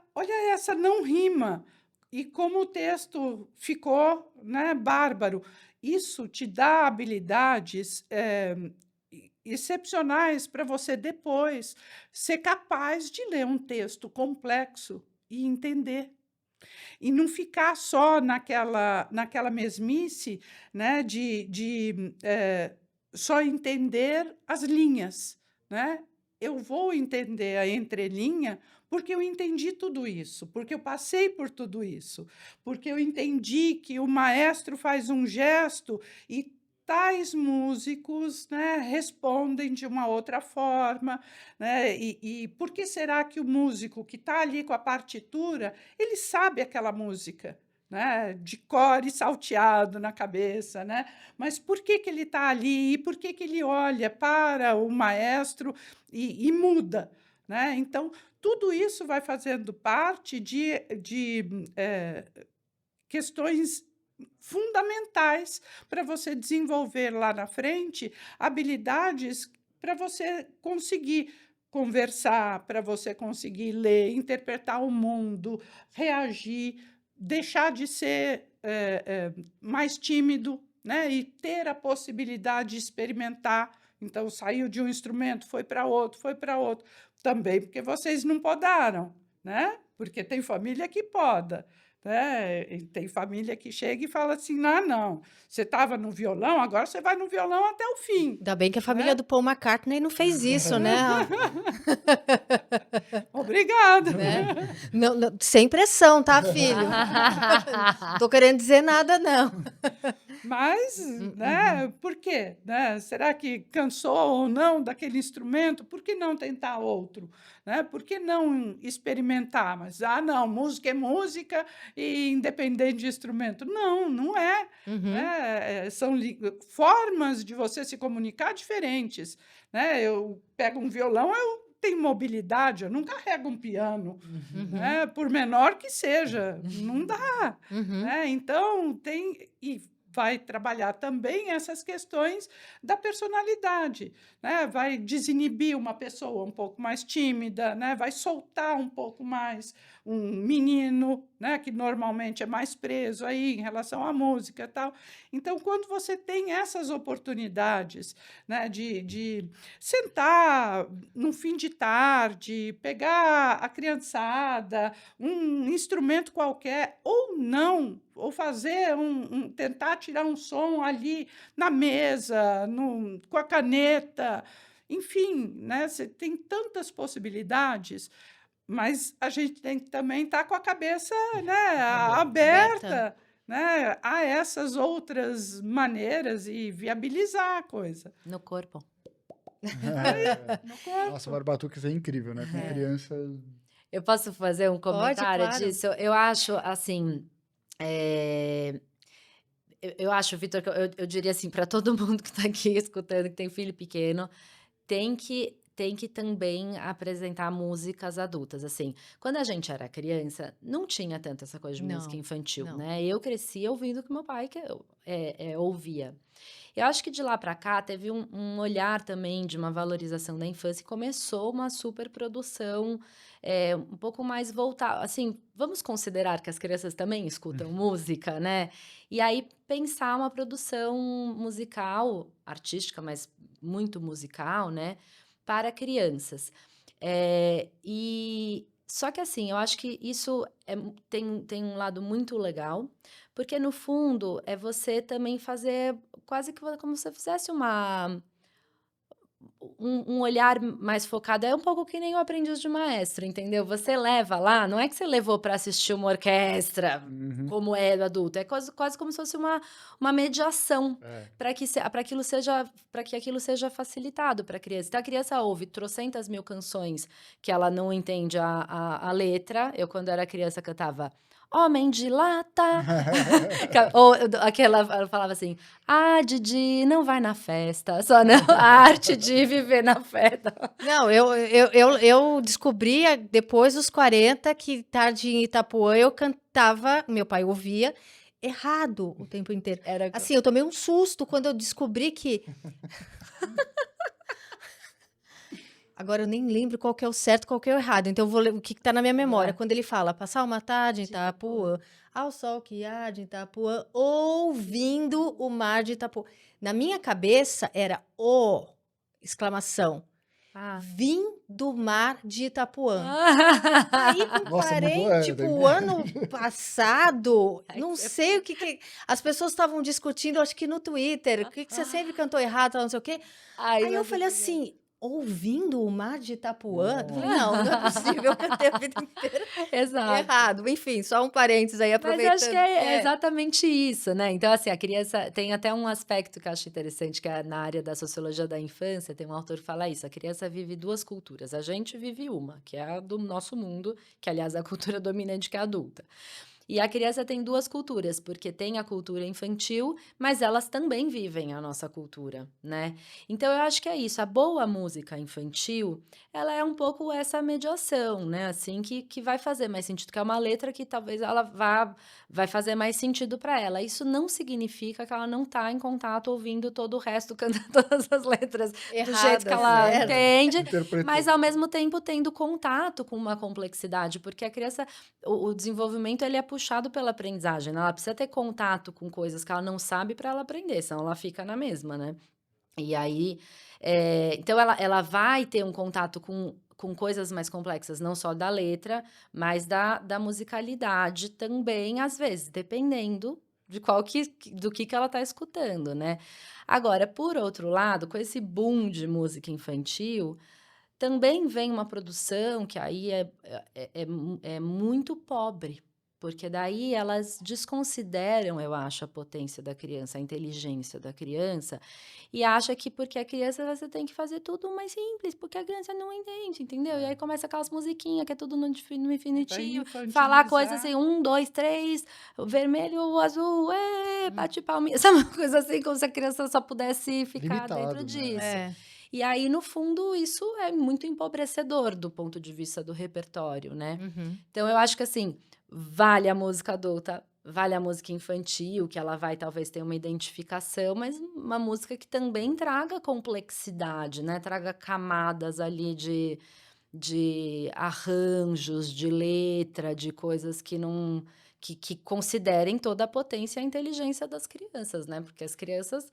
essa não rima. E como o texto ficou, né, bárbaro. Isso te dá habilidades excepcionais para você depois ser capaz de ler um texto complexo e entender. E não ficar só naquela mesmice, né, só entender as linhas, né? Eu vou entender a entrelinha porque eu entendi tudo isso, porque eu passei por tudo isso, porque eu entendi que o maestro faz um gesto e tais músicos, né, respondem de uma outra forma, né? E por que será que o músico que está ali com a partitura ele sabe aquela música, né, de cor e salteado na cabeça, né? Mas por que que ele está ali? E por que que ele olha para o maestro e muda, né? Então, tudo isso vai fazendo parte de questões fundamentais para você desenvolver lá na frente habilidades para você conseguir conversar, para você conseguir ler, interpretar o mundo, reagir, deixar de ser mais tímido, né? E ter a possibilidade de experimentar. Então, saiu de um instrumento, foi para outro, foi para outro. Também porque vocês não podaram, né? Porque tem família que poda, né? E tem família que chega e fala assim: ah, não, você estava no violão, agora você vai no violão até o fim, Ainda bem que a família né? do Paul McCartney não fez isso, né? Obrigada. Né? Não, sem pressão, tá, filho? Não tô querendo dizer nada, não. Mas, Uhum. né, por quê? Né? Será que cansou ou não daquele instrumento? Por que não tentar outro? Né? Por que não experimentar? Mas, não, música é música e independente de instrumento. Não, não é. Uhum. Né? São formas de você se comunicar diferentes. Né? Eu pego um violão, eu tenho mobilidade, eu não carrego um piano, Uhum. né? Por menor que seja, não dá. Uhum. Né? Então, e vai trabalhar também essas questões da personalidade, né? Vai desinibir uma pessoa um pouco mais tímida, né? Vai soltar um pouco mais um menino, né? Que normalmente é mais preso aí em relação à música e tal. Então, quando você tem essas oportunidades, né? De sentar num fim de tarde, pegar a criançada, um instrumento qualquer, ou não, ou fazer tentar tirar um som ali na mesa, com a caneta, enfim, né? Você tem tantas possibilidades, mas a gente tem que também estar com a cabeça, né, aberta, né, a essas outras maneiras e viabilizar a coisa No corpo. no Nossa, corpo. Barbatuques é incrível, né? Com criança. Eu posso fazer um comentário claro. disso? Eu acho, assim, eu acho, Vitor, que eu diria assim, para todo mundo que está aqui escutando, que tem filho pequeno, tem que também apresentar músicas adultas, assim. Quando a gente era criança, não tinha tanto essa coisa de música Não, infantil, não. né? Eu cresci ouvindo o que meu pai ouvia. Eu acho que de lá para cá teve um olhar também de uma valorização da infância e começou uma superprodução um pouco mais voltada. Assim, vamos considerar que as crianças também escutam música, né? E aí pensar uma produção musical, artística, mas muito musical, né? Para crianças. Só que assim, eu acho que isso tem um lado muito legal, porque no fundo é você também fazer quase que como se você fizesse um olhar mais focado. É um pouco que nem o aprendiz de maestro, entendeu? Você leva lá, não é que você levou para assistir uma orquestra, Uhum. como é do adulto, é quase como se fosse uma mediação para que aquilo seja facilitado para a criança. Então a criança ouve trocentas mil canções que ela não entende a letra. Eu, quando era criança, cantava Homem de Lata. Ou aquela, ela falava assim: Didi, não vai na festa, só não a arte de viver na festa. Não, eu descobri depois dos 40 que tarde em Itapuã eu cantava, meu pai ouvia, errado o tempo inteiro. Era Assim, eu tomei um susto quando eu descobri que. Agora eu nem lembro qual que é o certo, qual que é o errado. Então eu vou ler o que está na minha memória. Vai. Quando ele fala, passar uma tarde em Itapuã, ao sol que há de Itapuã, ouvindo o mar de Itapuã. Na minha cabeça era exclamação. Vim do mar de Itapuã. Aí com Nossa, mudou, 40, tipo, daí- o ano passado, Ai, não que sei o que as pessoas estavam discutindo, acho que no Twitter, o que você sempre cantou errado, não sei o quê. Aí eu falei assim, ouvindo o mar de Itapuã? Eu falei, não é possível, eu cantei a vida inteira Exato. errado. Enfim, só um parênteses aí, Mas aproveitando. acho que é exatamente isso, né? Então, assim, a criança tem até um aspecto que eu acho interessante, que é na área da sociologia da infância, tem um autor que fala isso, a criança vive duas culturas, a gente vive uma, que é a do nosso mundo, que aliás é a cultura dominante que é a adulta. E a criança tem 2 culturas, porque tem a cultura infantil, mas elas também vivem a nossa cultura, né. Então eu acho que é isso, a boa música infantil, ela é um pouco essa mediação, né, assim, que vai fazer mais sentido, que é uma letra que talvez ela vai fazer mais sentido para ela. Isso não significa que ela não está em contato ouvindo todo o resto, cantando todas as letras do jeito que Errada, ela certo. entende, mas Interpretou. ao mesmo tempo tendo contato com uma complexidade, porque a criança, o desenvolvimento ele é puxado pela aprendizagem, né, ela precisa ter contato com coisas que ela não sabe para ela aprender, senão ela fica na mesma, né. E aí, então ela vai ter um contato com coisas mais complexas, não só da letra, mas da musicalidade também, às vezes, dependendo de qual do que ela está escutando, né. Agora, por outro lado, com esse boom de música infantil, também vem uma produção que aí é muito pobre, porque daí elas desconsideram, eu acho, a potência da criança, a inteligência da criança, e acha que porque a criança você tem que fazer tudo mais simples, porque a criança não entende, entendeu? E aí começa aquelas musiquinhas que é tudo no Para infinitivo, falar coisa infantilizar. assim, 1, 2, 3, o vermelho, o azul, Hum. bate palminha, sabe uma coisa assim, como se a criança só pudesse ficar dentro Limitado, né? disso. É. E aí, no fundo, isso é muito empobrecedor do ponto de vista do repertório, né. Uhum. Então eu acho que, assim, vale a música adulta, vale a música infantil, que ela vai talvez ter uma identificação, mas uma música que também traga complexidade, né, traga camadas ali de arranjos, de letra, de coisas que não que considerem toda a potência e a inteligência das crianças, né, porque as crianças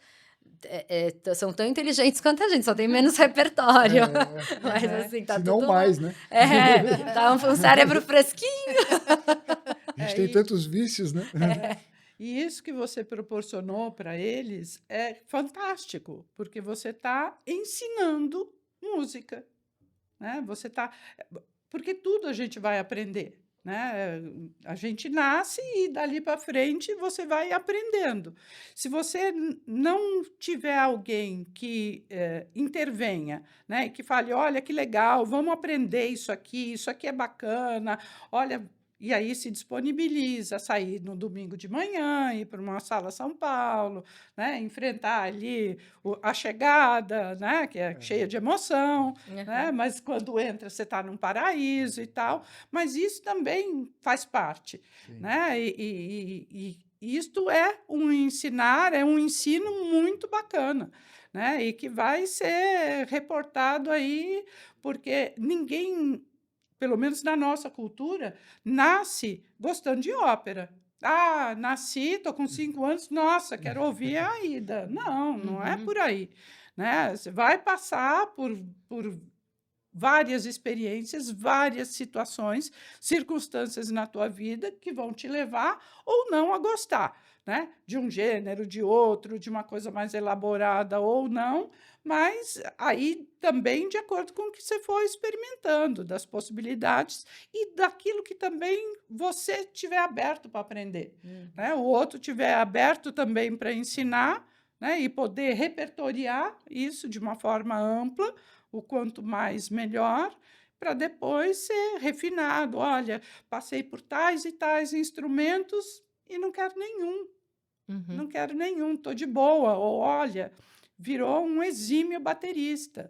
são tão inteligentes quanto a gente, só tem menos repertório. Mas Aham. assim, tá Se não tudo lá. mais, né? Tá um cérebro fresquinho. A gente É, tem tantos vícios, né? e isso que você proporcionou para eles é fantástico, porque você está ensinando música, né? Você está, porque tudo a gente vai aprender, né? A gente nasce e dali para frente você vai aprendendo. Se você não tiver alguém que intervenha, né? Que fale, olha que legal, vamos aprender isso aqui é bacana, olha. E aí se disponibiliza a sair no domingo de manhã, ir para uma sala São Paulo, né? Enfrentar ali a chegada, né? Que é cheia de emoção, né? Aham. Mas quando entra, você está num paraíso e tal. Mas isso também faz parte, Sim. né? E isto é um ensinar, é um ensino muito bacana, né? E que vai ser reportado aí, porque ninguém, pelo menos na nossa cultura, nasce gostando de ópera. Ah, nasci, estou com 5 anos, nossa, quero ouvir a Aida. Não, não é Uhum. por aí, né? Você vai passar por várias experiências, várias situações, circunstâncias na tua vida que vão te levar ou não a gostar, né? De um gênero, de outro, de uma coisa mais elaborada ou não, mas aí também de acordo com o que você for experimentando, das possibilidades e daquilo que também você tiver aberto para aprender, né? O outro tiver aberto também para ensinar, né? E poder repertoriar isso de uma forma ampla, o quanto mais melhor, para depois ser refinado. Olha, passei por tais e tais instrumentos e não quero nenhum, Uhum. não quero nenhum, estou de boa. Ou olha, virou um exímio baterista.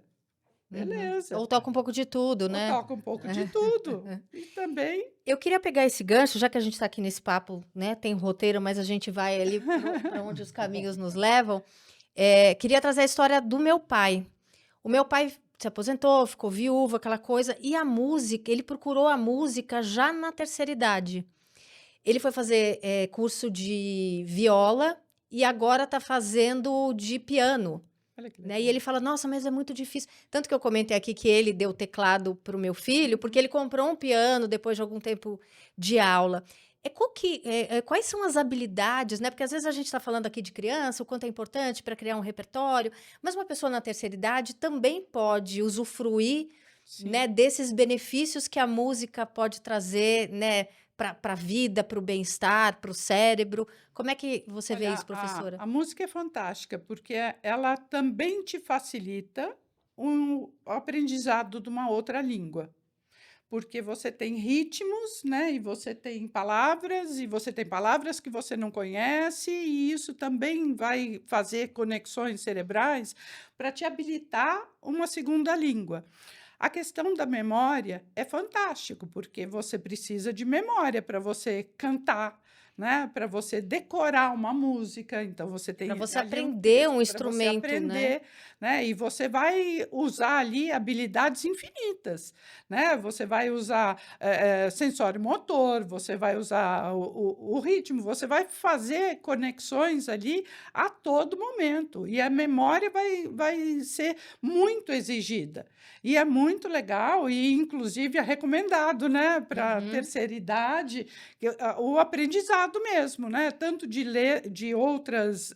Uhum. Beleza. Ou toca um pouco de tudo, Ou né? toca um pouco de tudo. E também Eu queria pegar esse gancho, já que a gente está aqui nesse papo, né? Tem roteiro, mas a gente vai ali para onde os caminhos nos levam. Queria trazer a história do meu pai. O meu pai se aposentou, ficou viúvo, aquela coisa, e a música, ele procurou a música já na terceira idade. Ele foi fazer curso de viola e agora está fazendo de piano. olha que Né? legal. E ele fala, nossa, mas é muito difícil. Tanto que eu comentei aqui que ele deu o teclado para o meu filho, porque ele comprou um piano depois de algum tempo de aula. Quais são as habilidades, né? Porque às vezes a gente está falando aqui de criança, o quanto é importante para criar um repertório, mas uma pessoa na terceira idade também pode usufruir, Sim. né, desses benefícios que a música pode trazer, né, para a vida, para o bem-estar, para o cérebro. Como é que você vê Olha, isso, professora? a música é fantástica, porque ela também te facilita o aprendizado de uma outra língua. porque você tem ritmos, né? E você tem palavras que você não conhece, e isso também vai fazer conexões cerebrais para te habilitar uma segunda língua. A questão da memória é fantástico, porque você precisa de memória para você cantar, né? Para você decorar uma música, então você Para tem você ali um aprender um texto para você instrumento, né? aprender, né? E você vai usar ali habilidades infinitas, né? Você vai usar sensório motor, você vai usar o ritmo, você vai fazer conexões ali a todo momento, e a memória vai ser muito exigida. E é muito legal, e inclusive é recomendado, né, para a Uhum. terceira idade, o aprendizado mesmo, né, tanto de ler de outras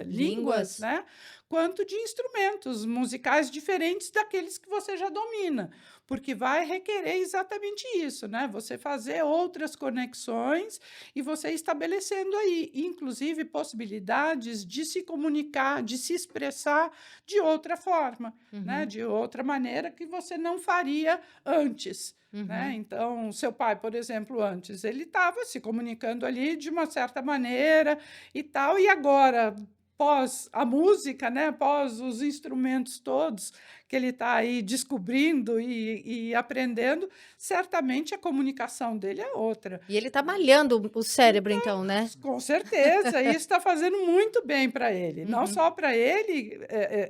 línguas, Línguas. né, quanto de instrumentos musicais diferentes daqueles que você já domina, porque vai requerer exatamente isso, né, você fazer outras conexões e você estabelecendo aí, inclusive, possibilidades de se comunicar, de se expressar de outra forma, né, Uhum. de outra maneira que você não faria antes. Né? Uhum. Então, seu pai, por exemplo, antes, ele estava se comunicando ali de uma certa maneira e tal, e agora, pós a música, né? Pós os instrumentos todos que ele está aí descobrindo e aprendendo, certamente a comunicação dele é outra. E ele tá malhando o cérebro, então, né? Com certeza, isso está fazendo muito bem para ele, não Uhum. só para ele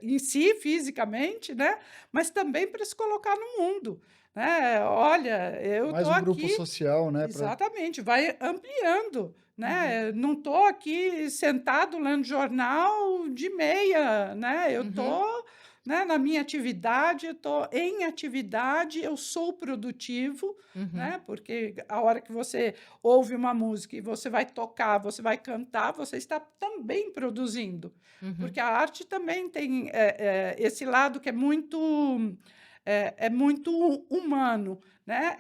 em si, fisicamente, né? Mas também para se colocar no mundo. Né? Olha, eu Mais estou um grupo aqui, social, né? exatamente, vai ampliando. Uhum. Né? Não estou aqui sentado lendo jornal de meia, né? Eu Uhum. estou, né, na minha atividade, eu estou em atividade, eu sou produtivo, Uhum. né? Porque a hora que você ouve uma música e você vai tocar, você vai cantar, você está também produzindo. Uhum. Porque a arte também tem esse lado que é muito humano, né?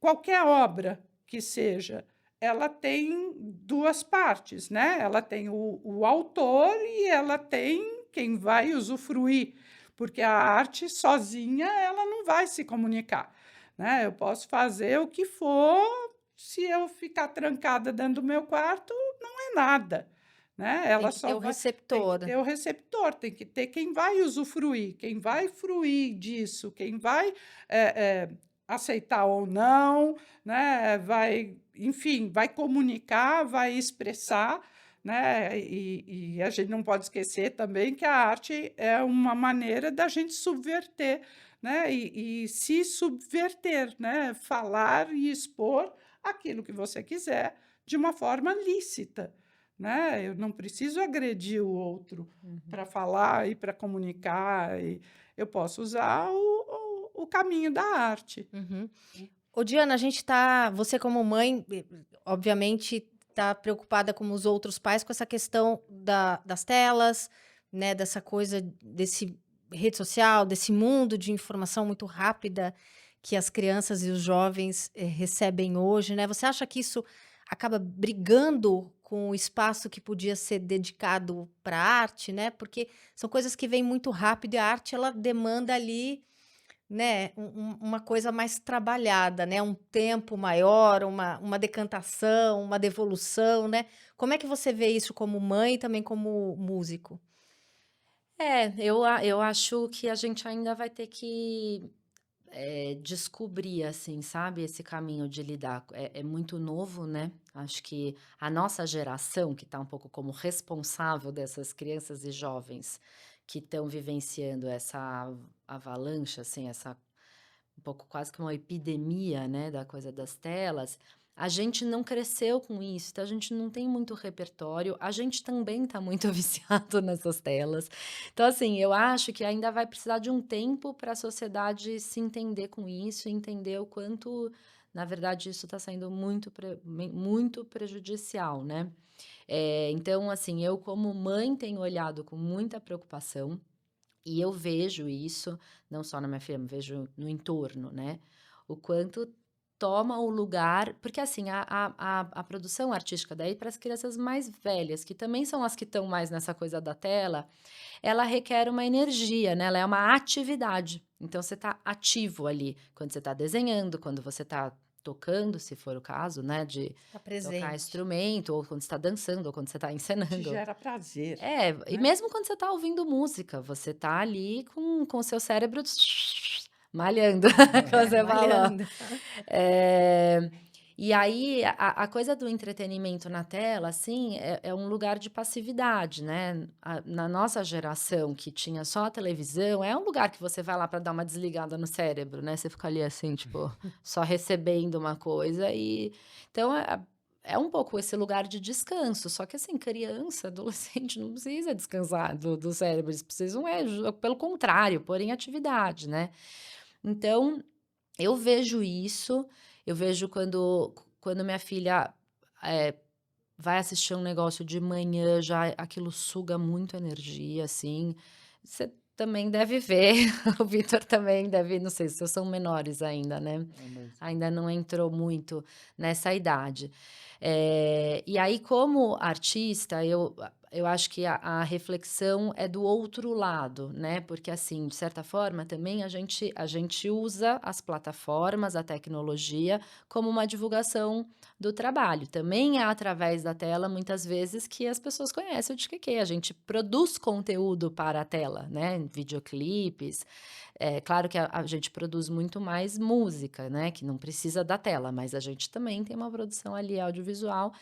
Qualquer obra que seja, ela tem duas partes, né? Ela tem o autor e ela tem quem vai usufruir, porque a arte sozinha ela não vai se comunicar, né? Eu posso fazer o que for, se eu ficar trancada dentro do meu quarto, não é nada, né? Tem Ela que ter só o tem que receptor. ter o receptor, tem que ter quem vai usufruir, quem vai fruir disso, quem vai aceitar ou não, né? Vai, enfim, vai comunicar, vai expressar, né? E a gente não pode esquecer também que a arte é uma maneira da gente subverter, né? E se subverter, né? Falar e expor aquilo que você quiser de uma forma lícita, né? Eu não preciso agredir o outro Uhum. para falar e para comunicar. Eu posso usar o caminho da arte. Uhum. Ô, Diana, a gente tá, você como mãe, obviamente, tá preocupada como os outros pais com essa questão das telas, né, dessa coisa, desse rede social, desse mundo de informação muito rápida que as crianças e os jovens recebem hoje, né? Você acha que isso acaba brigando com o espaço que podia ser dedicado para arte, né? Porque são coisas que vêm muito rápido e a arte ela demanda ali, né, uma coisa mais trabalhada, né, um tempo maior, uma decantação, uma devolução, né. Como é que você vê isso como mãe e também como músico? Eu acho que a gente ainda vai ter que descobrir, assim, sabe, esse caminho de lidar. É muito novo, né? Acho que a nossa geração, que está um pouco como responsável dessas crianças e jovens que estão vivenciando essa avalanche, assim, essa um pouco quase que uma epidemia, né, da coisa das telas. A gente não cresceu com isso, então a gente não tem muito repertório. A gente também está muito viciado nessas telas. Então, assim, eu acho que ainda vai precisar de um tempo para a sociedade se entender com isso, e entender o quanto, na verdade, isso está sendo muito prejudicial, né? Então, assim, eu como mãe tenho olhado com muita preocupação e eu vejo isso, não só na minha filha, vejo no entorno, né? O quanto toma o lugar, porque assim, a produção artística daí para as crianças mais velhas, que também são as que estão mais nessa coisa da tela, ela requer uma energia, né? Ela é uma atividade. Então você está ativo ali, quando você está desenhando, quando você está tocando, se for o caso, né, de Tá tocar presente. instrumento, ou quando você está dançando, ou quando você está Te encenando. gera prazer, E né? mesmo quando você está ouvindo música, você está ali com o seu cérebro malhando, como você falou. Malhando. Eh, e aí, a coisa do entretenimento na tela, assim, é um lugar de passividade, né? Na nossa geração, que tinha só a televisão, é um lugar que você vai lá para dar uma desligada no cérebro, né? Você fica ali assim, tipo, só recebendo uma coisa e... Então, é um pouco esse lugar de descanso. Só que, assim, criança, adolescente, não precisa descansar do cérebro. Eles precisam, pelo contrário, pôr em atividade, né? Então, eu vejo isso, eu vejo quando minha filha, eh, vai assistir um negócio de manhã, já aquilo suga muito energia, assim. Você também deve ver, o Vitor também deve, não sei, se vocês são menores ainda, né? Mas Ainda não entrou muito nessa idade. E aí, como artista, eu acho que a reflexão é do outro lado, né? Porque, assim, de certa forma, também a gente usa as plataformas, a tecnologia, como uma divulgação do trabalho. Também é através da tela, muitas vezes, que as pessoas conhecem o TQQ. A gente produz conteúdo para a tela, né? Videoclipes. É claro que a gente produz muito mais música, né? Que não precisa da tela, mas a gente também tem uma produção ali audiovisual.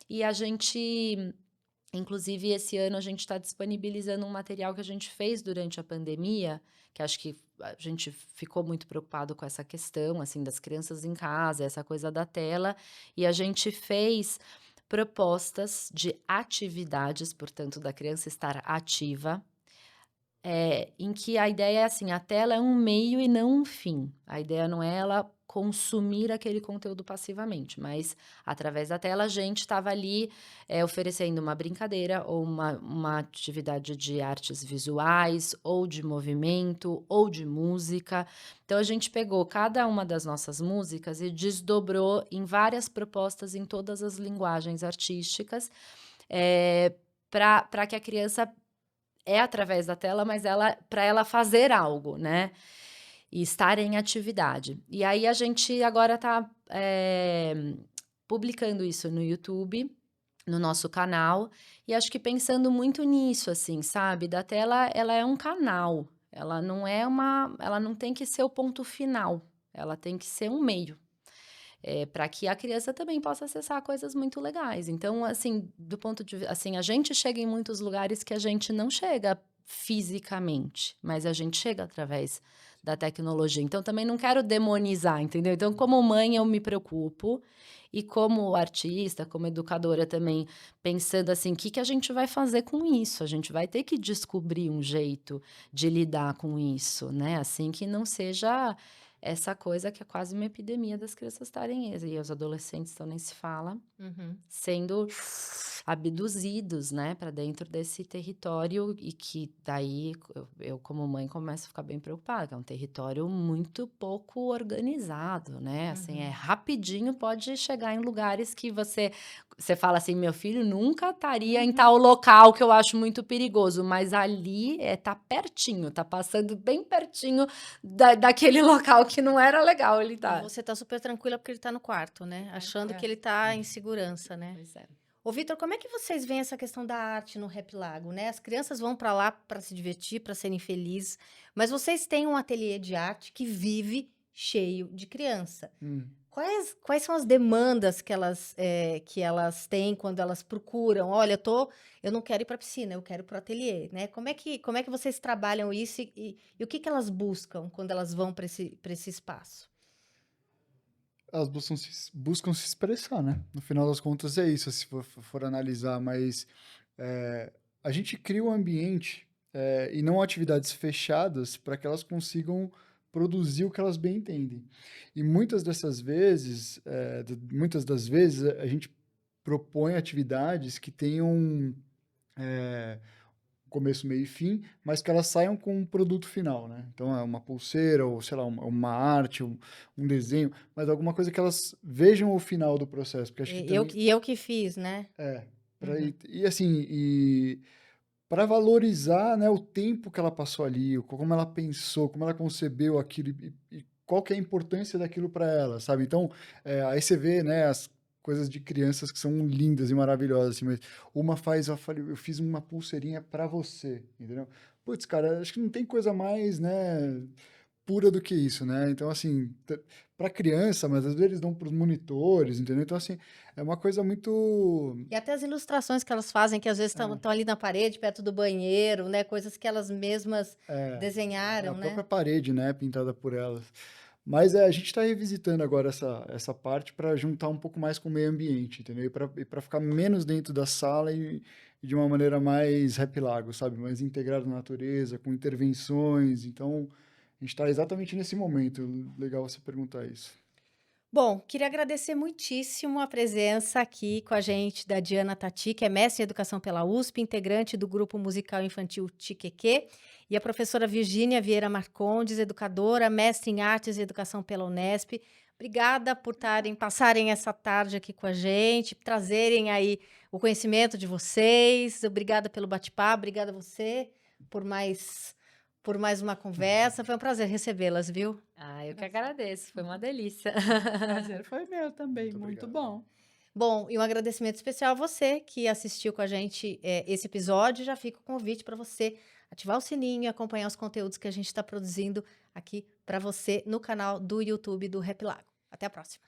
E a gente, inclusive, esse ano a gente está disponibilizando um material que a gente fez durante a pandemia, que acho que a gente ficou muito preocupado com essa questão, assim, das crianças em casa, essa coisa da tela, e a gente fez propostas de atividades, portanto, da criança estar ativa, em que a ideia é assim, a tela é um meio e não um fim. A ideia não é ela consumir aquele conteúdo passivamente, mas através da tela a gente estava ali, oferecendo uma brincadeira ou uma atividade de artes visuais, ou de movimento, ou de música. Então a gente pegou cada uma das nossas músicas e desdobrou em várias propostas em todas as linguagens artísticas, para que a criança através da tela, mas para ela fazer algo, né, e estar em atividade. E aí a gente agora está publicando isso no YouTube, no nosso canal, e acho que pensando muito nisso, assim, sabe, da tela ela é um canal, ela não tem que ser o ponto final, ela tem que ser um meio. Para que a criança também possa acessar coisas muito legais. Então, assim, do ponto de assim, a gente chega em muitos lugares que a gente não chega fisicamente, mas a gente chega através da tecnologia. Então, também não quero demonizar, entendeu? Então, como mãe, eu me preocupo, e como artista, como educadora também, pensando assim, o que que a gente vai fazer com isso? A gente vai ter que descobrir um jeito de lidar com isso, né? Assim, que não seja essa coisa que é quase uma epidemia das crianças estarem, e os adolescentes, então nem se fala, Uhum. sendo abduzidos, né, para dentro desse território, e que daí eu como mãe começo a ficar bem preocupada, que é um território muito pouco organizado, né, assim, Uhum. rapidinho pode chegar em lugares que você fala assim, meu filho nunca estaria em Uhum. tal local, que eu acho muito perigoso, mas ali tá pertinho, tá passando bem pertinho daquele local que não era legal ele E tá. você tá super tranquila porque ele tá no quarto, né? Achando que É. ele tá em segurança, né? Pois é. Ô, Vitor, como é que vocês veem essa questão da arte no Rap Lago, né? As crianças vão para lá para se divertir, para serem felizes, mas vocês têm um ateliê de arte que vive cheio de criança. hum, Quais são as demandas que elas têm quando elas procuram? Olha, eu não quero ir para a piscina, eu quero ir para o ateliê, né? Como é que vocês trabalham isso e o que que elas buscam quando elas vão para esse espaço? elas buscam se expressar, né? No final das contas é isso, se for analisar, mas a gente cria um ambiente e não atividades fechadas para que elas consigam produzir o que elas bem entendem. E muitas das vezes, a gente propõe atividades que tenham começo, meio e fim, mas que elas saiam com um produto final, né? Então, é uma pulseira, ou sei lá, uma arte, um desenho, mas alguma coisa que elas vejam o final do processo, porque acho que também Eu que fiz, né? é, Uhum. e assim, e para valorizar, né, o tempo que ela passou ali, como ela pensou, como ela concebeu aquilo e qual que é a importância daquilo para ela, sabe? Então, aí você vê, né, as coisas de crianças que são lindas e maravilhosas, assim, mas uma faz, eu fiz uma pulseirinha para você, entendeu? Putz, cara, acho que não tem coisa mais, né, pura do que isso, né? Então, assim, para criança, mas às vezes eles dão para os monitores, entendeu? Então, assim, é uma coisa muito. E até as ilustrações que elas fazem, que às vezes estão ali na parede, perto do banheiro, né? Coisas que elas mesmas A desenharam, própria né? parede, né, pintada por elas. Mas a gente está revisitando agora essa parte para juntar um pouco mais com o meio ambiente, entendeu? E para ficar menos dentro da sala e de uma maneira mais Rap Lago, sabe? Mais integrado na natureza, com intervenções. Então, a gente está exatamente nesse momento. Legal você perguntar isso. Bom, queria agradecer muitíssimo a presença aqui com a gente da Diana Tati, que é mestre em educação pela USP, integrante do grupo musical infantil Tiqueque, e a professora Virgínia Vieira Marcondes, educadora, mestre em artes e educação pela Unesp. Obrigada por passarem essa tarde aqui com a gente, trazerem aí o conhecimento de vocês. Obrigada pelo bate-papo, obrigada a você por mais uma conversa. Foi um prazer recebê-las, viu? Ah, eu que agradeço, foi uma delícia. O prazer foi meu também, Muito muito obrigado. bom. Bom, e um agradecimento especial a você que assistiu com a gente esse episódio. Já fica o convite para você ativar o sininho e acompanhar os conteúdos que a gente está produzindo aqui para você no canal do YouTube do Rap Lago. Até a próxima.